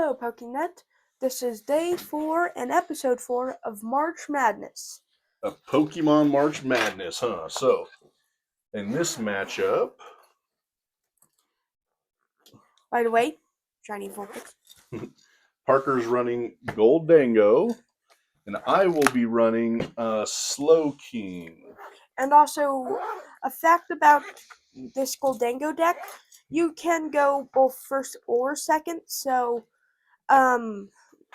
Hello, PokeNet. This is day 4 and episode 4 of March Madness. A Pokemon March Madness, huh? So, in this matchup... By the way, shiny Vulpix. Parker's running Gholdengo, and I will be running Slowking. And also, a fact about this Gholdengo deck, you can go both first or second, so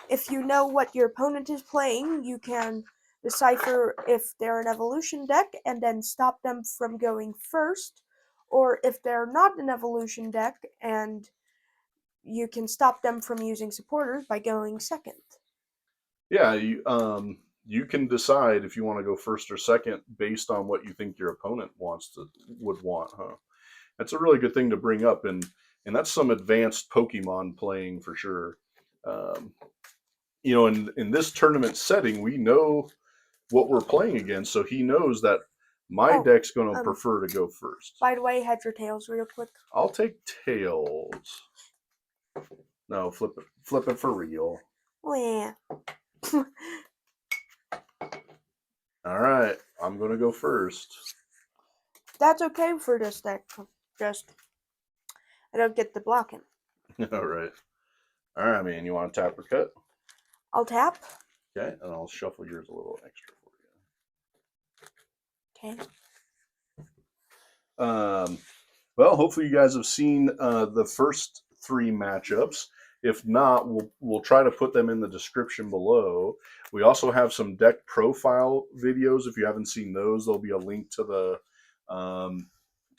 if you know what your opponent is playing, you can decipher if they're an evolution deck and then stop them from going first, or if they're not an evolution deck and you can stop them from using supporters by going second. Yeah, you can decide if you want to go first or second based on what you think your opponent would want, huh? That's a really good thing to bring up, and that's some advanced Pokemon playing for sure. In this tournament setting, we know what we're playing against, so he knows that my deck's going to prefer to go first. By the way, heads or tails real quick? I'll take tails. No, flip it for real. Oh, yeah. Alright, I'm going to go first. That's okay for this deck. Just, I don't get the blocking. Alright. Alright, man, you want to tap or cut? I'll tap. Okay, and I'll shuffle yours a little extra for you. Okay. Well, hopefully you guys have seen the first 3 matchups. If not, we'll try to put them in the description below. We also have some deck profile videos. If you haven't seen those, there'll be a link to the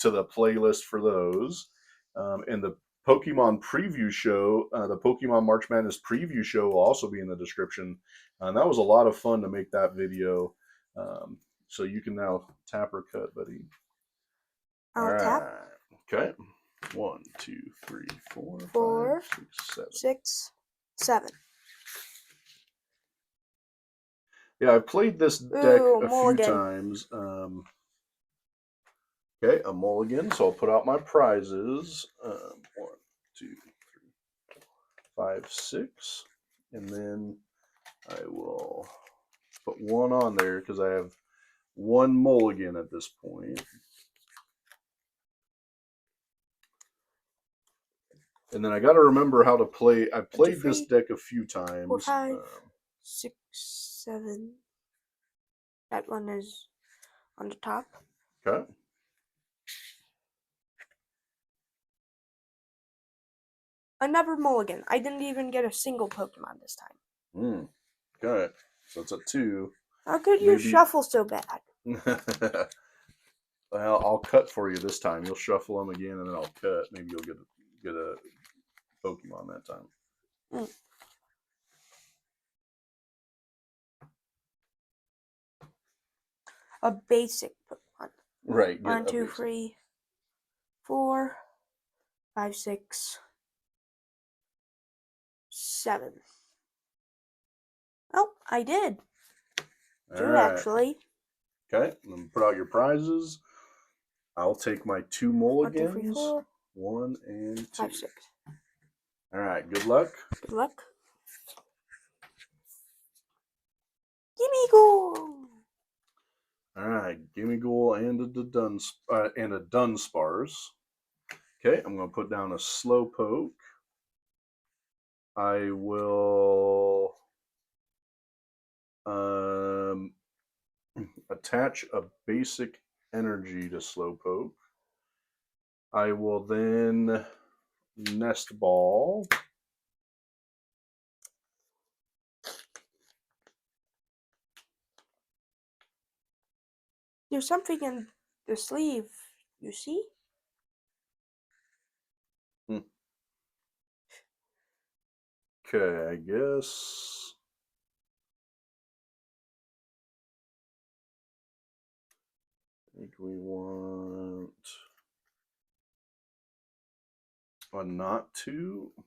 playlist for those. And the Pokemon preview show, the Pokemon March Madness preview show, will also be in the description. And that was a lot of fun to make that video. So you can now tap or cut, buddy. I'll tap. Okay. 1, 2, 3, 4, 5, 6, 7. 6, 7. Yeah, I've played this deck a few times. Okay, a mulligan. So I'll put out my prizes. 1, 2, 3, 4, 5, 6. And then I will put 1 on there because I have 1 mulligan at this point. And then I got to remember how to play. I played this deck a few times. 4, 5, 6, 7. That one is on the top. Okay. Another mulligan. I didn't even get a single Pokemon this time. Okay. So it's a 2. How could you shuffle so bad? Well, I'll cut for you this time. You'll shuffle them again, and then I'll cut. Maybe you'll get a Pokemon that time. A basic Pokemon. Right. 1, 2, 3, 4, 5, 6, 7. Oh, I did. 2 actually. Okay, then put out your prizes. I'll take my 2 mulligans. 1, 2, 3, 4. 1 and 2. 5, 6. All right, good luck. Good luck. Gimme Ghoul. All right, Gimme Ghoul and a Dunsparce. Okay, I'm going to put down a Slowpoke. I will attach a basic energy to Slowpoke. I will then Nest Ball. There's something in the sleeve, you see? Okay, I guess. I think we want a not to. I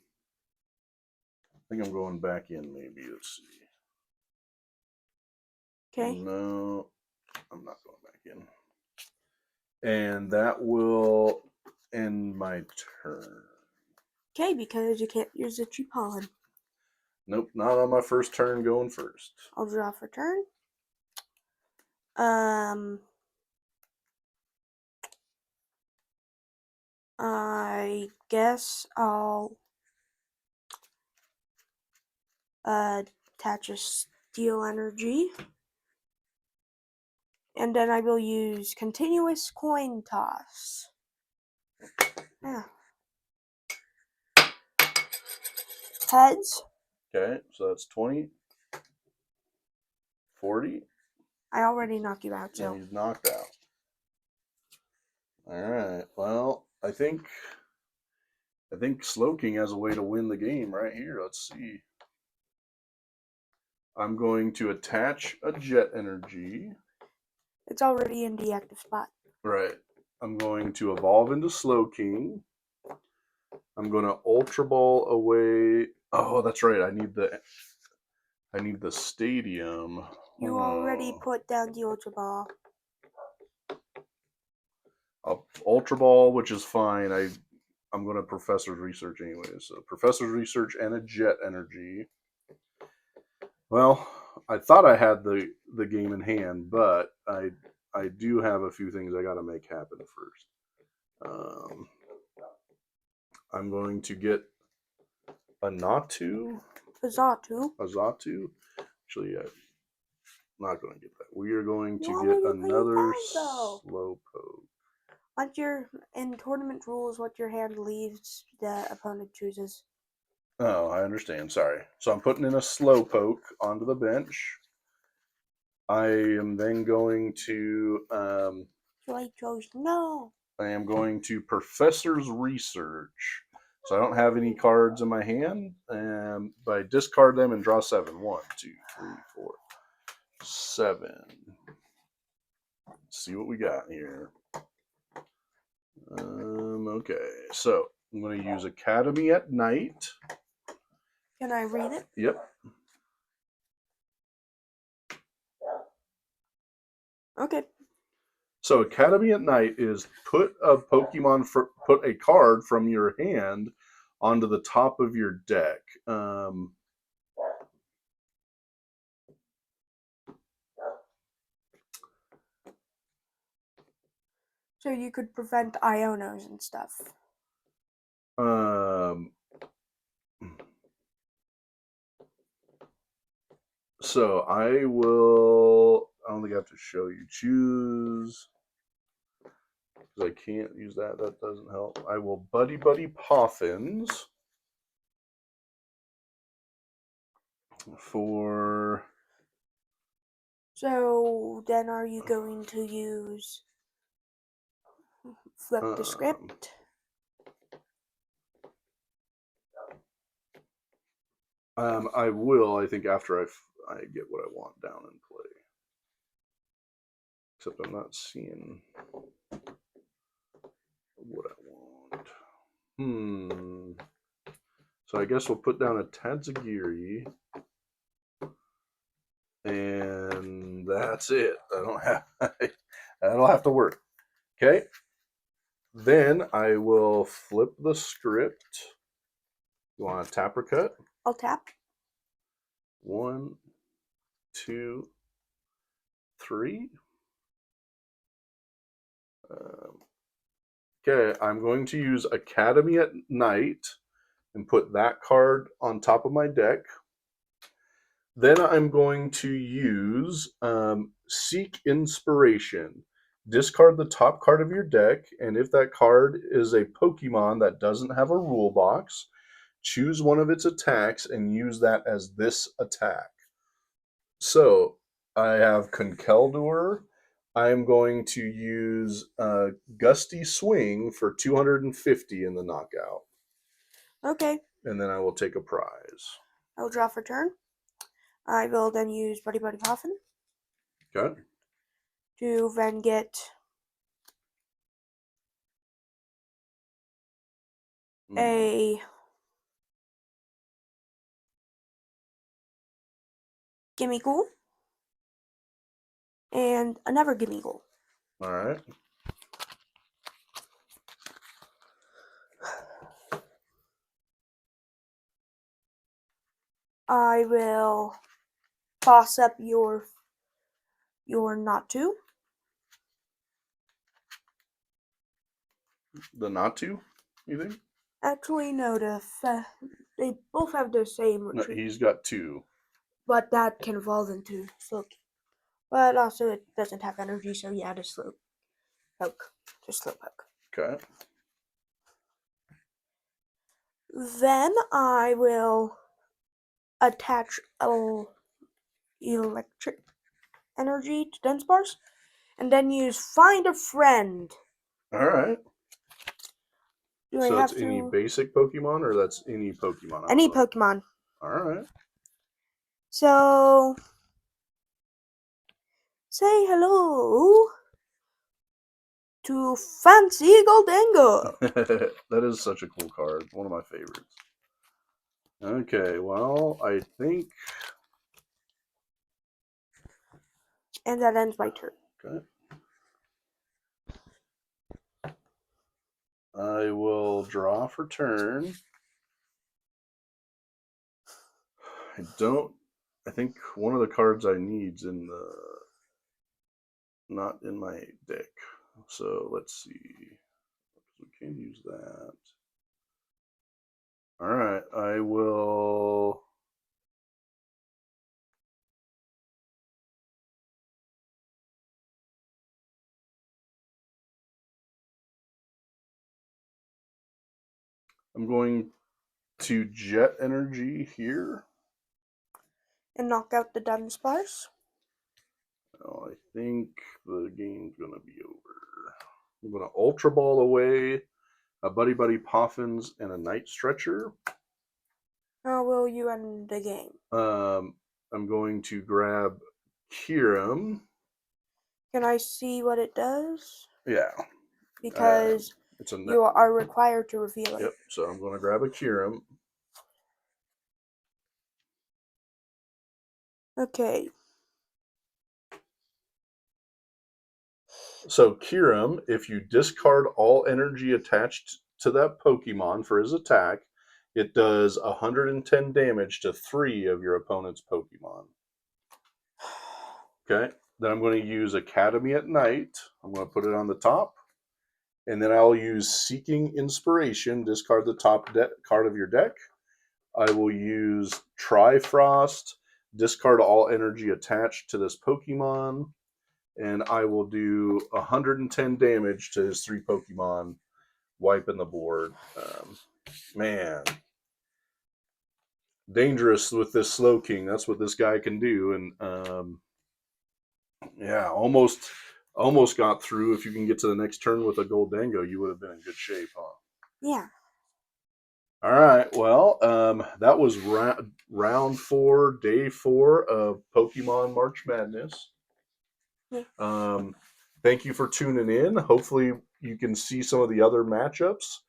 think I'm going back in maybe. Let's see. Okay. No, I'm not going back in. And that will end my turn. Okay, because you can't use the G-Pollen. Nope, not on my first turn going first. I'll draw for turn. I guess I'll attach a steel energy. And then I will use continuous coin toss. Yeah. Heads. Okay, so that's 20, 40, I already knocked you out, and so he's knocked out. All right. Well, I think Slowking has a way to win the game right here. Let's see. I'm going to attach a jet energy. it's already in the active spot. Right. I'm going to evolve into Slowking. I'm going to Ultra Ball away. Oh, that's right. I need the stadium. You already put down the Ultra Ball. Ultra Ball, which is fine. I'm going to Professor's Research anyway. So Professor's Research and a Jet Energy. Well, I thought I had the game in hand, but I do have a few things I got to make happen first. I'm going to get a Natu. Azatu. Actually, I'm not going to get that. We are going to You get already played another that, though. Slowpoke. Once you're in tournament rules, what your hand leaves, the opponent chooses. Oh, I understand. Sorry. So I'm putting in a Slowpoke onto the bench. I am then going to So I chose no. I am going to Professor's Research. So I don't have any cards in my hand, but I discard them and draw 7. 1, 2, 3, 4, 7. Let's see what we got here. Okay, so I'm going to use Academy at Night. Can I read it? Yep. Okay. So Academy at Night is put a card from your hand onto the top of your deck. So you could prevent Ionos and stuff. So I don't think I have to show you. Choose. Because I can't use that. That doesn't help. I will Buddy Poffins for. So then are you going to use flip the script? I will, I think, after I get what I want down in play. Except I'm not seeing what I want. So I guess we'll put down a Tadzagiri. And that's it. That'll have to work. Okay. Then I will flip the script. You want a tap or cut? I'll tap. 1, 2, 3. Okay, I'm going to use Academy at Night and put that card on top of my deck. Then I'm going to use Seek Inspiration. Discard the top card of your deck, and if that card is a Pokemon that doesn't have a rule box, choose one of its attacks and use that as this attack. So I have Conkeldurr. I'm going to use Gusty Swing for 250 in the knockout. Okay. And then I will take a prize. I'll draw for turn. I will then use Buddy Poffin. Okay. To then get a Gimmighoul and another Gimmighoul. All right. I will toss up your not to. The not to, you think? Actually, no. They both have the same No, retreat, he's got 2. but that can evolve into Slowking. But also, it doesn't have energy, so yeah, the slow poke, just slow poke. Okay. Then I will attach electric energy to Dunsparce, and then use Find a Friend. All right. Do I So that's have any to? basic Pokemon, or that's any Pokemon out Any of the... Pokemon. All right. So, say hello to Fancy Gholdengo. That is such a cool card. One of my favorites. Okay, well, I think... And that ends my turn. Okay. I will draw for turn. I think one of the cards I need's in the... not in my deck. So let's see. We can use that. All right, I will... I'm going to Jet Energy here. And knock out the Dunsparce. Well, I think the game's going to be over. I'm going to Ultra Ball away a Buddy Buddy Poffins and a Night Stretcher. How will you end the game? I'm going to grab Kyurem. Can I see what it does? Yeah. Because it's a you are required to reveal it. Yep, so I'm going to grab a Kyurem. Okay. So Kyurem, if you discard all energy attached to that Pokemon for his attack, it does 110 damage to 3 of your opponent's Pokemon. Okay, then I'm going to use Academy at Night. I'm going to put it on the top. And then I'll use Seeking Inspiration, discard the top card of your deck. I will use Trifrost, discard all energy attached to this Pokemon. And I will do 110 damage to his 3 Pokemon, wiping the board. Man, dangerous with this Slowking. That's what this guy can do. And yeah, almost got through. If you can get to the next turn with a Gholdengo, you would have been in good shape, huh? Yeah. All right. Well, that was round 4, day 4 of Pokemon March Madness. Yeah. Thank you for tuning in. Hopefully, you can see some of the other matchups.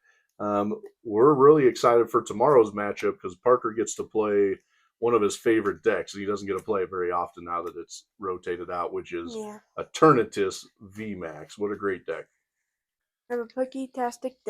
We're really excited for tomorrow's matchup because Parker gets to play one of his favorite decks, and he doesn't get to play it very often now that it's rotated out, which is Yeah. Eternatus VMAX. What a great deck. Have a Poketastic day.